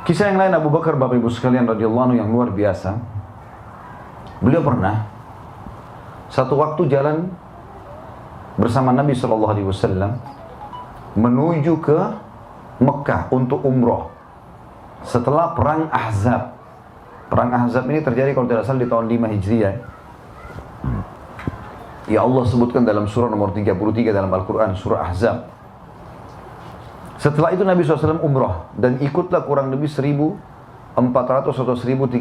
Kisah yang lain Abu Bakar, Bapak Ibu sekalian radhiyallahu anhu, yang luar biasa. Beliau pernah satu waktu jalan bersama Nabi SAW menuju ke Mekah untuk umroh setelah perang Ahzab. Perang Ahzab ini terjadi kalau tidak salah di tahun 5 Hijriah. Ya Allah sebutkan dalam surah nomor 33 dalam Al-Quran, surah Ahzab. Setelah itu Nabi SAW umrah dan ikutlah kurang lebih 1.400 atau 1.399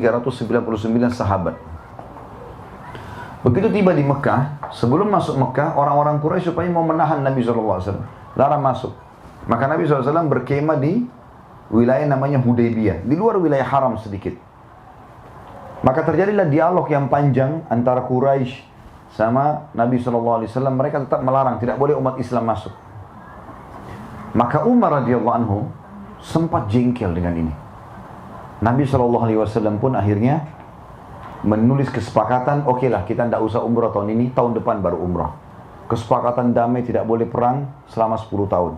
sahabat. Begitu tiba di Mekah, sebelum masuk Mekah, orang-orang Quraisy supaya mau menahan Nabi SAW, larang masuk. Maka Nabi SAW berkemah di wilayah namanya Hudaybiyah, di luar wilayah haram sedikit. Maka terjadilah dialog yang panjang antara Quraisy sama Nabi SAW. Mereka tetap melarang, tidak boleh umat Islam masuk. Maka Umar radhiyallahu anhu sempat jengkel dengan ini. Nabi SAW pun akhirnya menulis kesepakatan, oke lah kita tidak usah umrah tahun ini, tahun depan baru umrah. Kesepakatan damai, tidak boleh perang selama 10 tahun.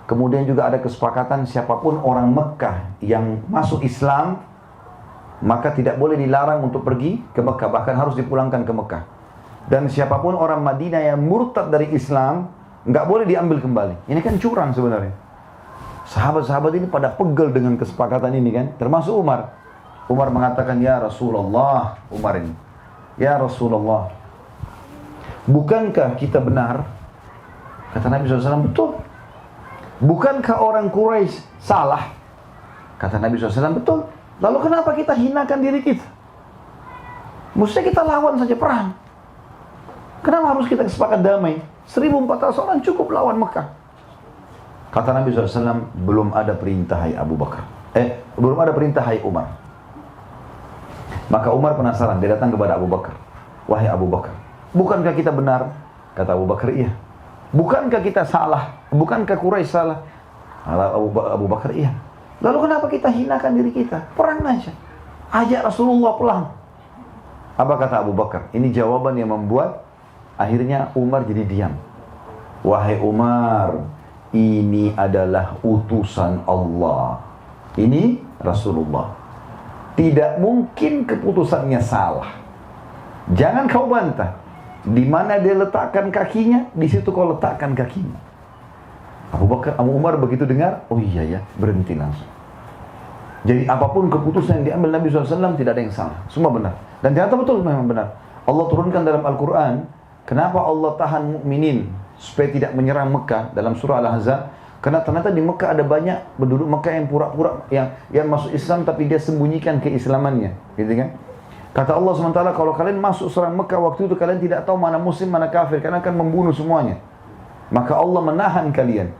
Kemudian juga ada kesepakatan siapapun orang Mekah yang masuk Islam, maka tidak boleh dilarang untuk pergi ke Mekah, bahkan harus dipulangkan ke Mekah. Dan siapapun orang Madinah yang murtad dari Islam, nggak boleh diambil kembali. Ini kan curang sebenarnya. Sahabat-sahabat ini pada pegel dengan kesepakatan ini kan, termasuk Umar. Umar mengatakan, ya Rasulullah, Umar ini, ya Rasulullah, bukankah kita benar? Kata Nabi SAW, betul. Bukankah orang Quraisy salah? Kata Nabi SAW, betul. Lalu kenapa kita hinakan diri kita? Mestinya kita lawan saja perang. Kenapa harus kita sepakat damai? 1.400 orang cukup lawan Mekah. Kata Nabi SAW, belum ada perintah hai Abu Bakar. Belum ada perintah hai Umar. Maka Umar penasaran, dia datang kepada Abu Bakar. Wahai Abu Bakar, bukankah kita benar? Kata Abu Bakar, iya. Bukankah kita salah? Bukankah Quraisy salah? Abu Bakar, iya. Lalu kenapa kita hinakan diri kita? Perang aja. Ajak Rasulullah pulang. Apa kata Abu Bakar? Ini jawaban yang membuat akhirnya Umar jadi diam. Wahai Umar, ini adalah utusan Allah. Ini Rasulullah. Tidak mungkin keputusannya salah. Jangan kau bantah. Di mana dia letakkan kakinya, di situ kau letakkan kakinya. Abu Umar begitu dengar, oh iya ya, berhenti langsung. Jadi apapun keputusan yang diambil Nabi SAW tidak ada yang salah, semua benar. Dan ternyata betul memang benar. Allah turunkan dalam Al-Quran, kenapa Allah tahan mukminin supaya tidak menyerang Mekah dalam surah Al-Ahzab? Karena ternyata di Mekah ada banyak penduduk Mekah yang pura-pura yang masuk Islam tapi dia sembunyikan keislamannya, gitu kan? Kata Allah SWT, kalau kalian masuk serang Mekah waktu itu kalian tidak tahu mana muslim mana kafir, karena akan membunuh semuanya. Maka Allah menahan kalian.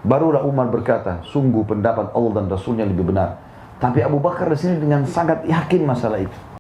Barulah Umar berkata, sungguh pendapat Allah dan Rasulnya lebih benar. Tapi Abu Bakar di sini dengan sangat yakin masalah itu.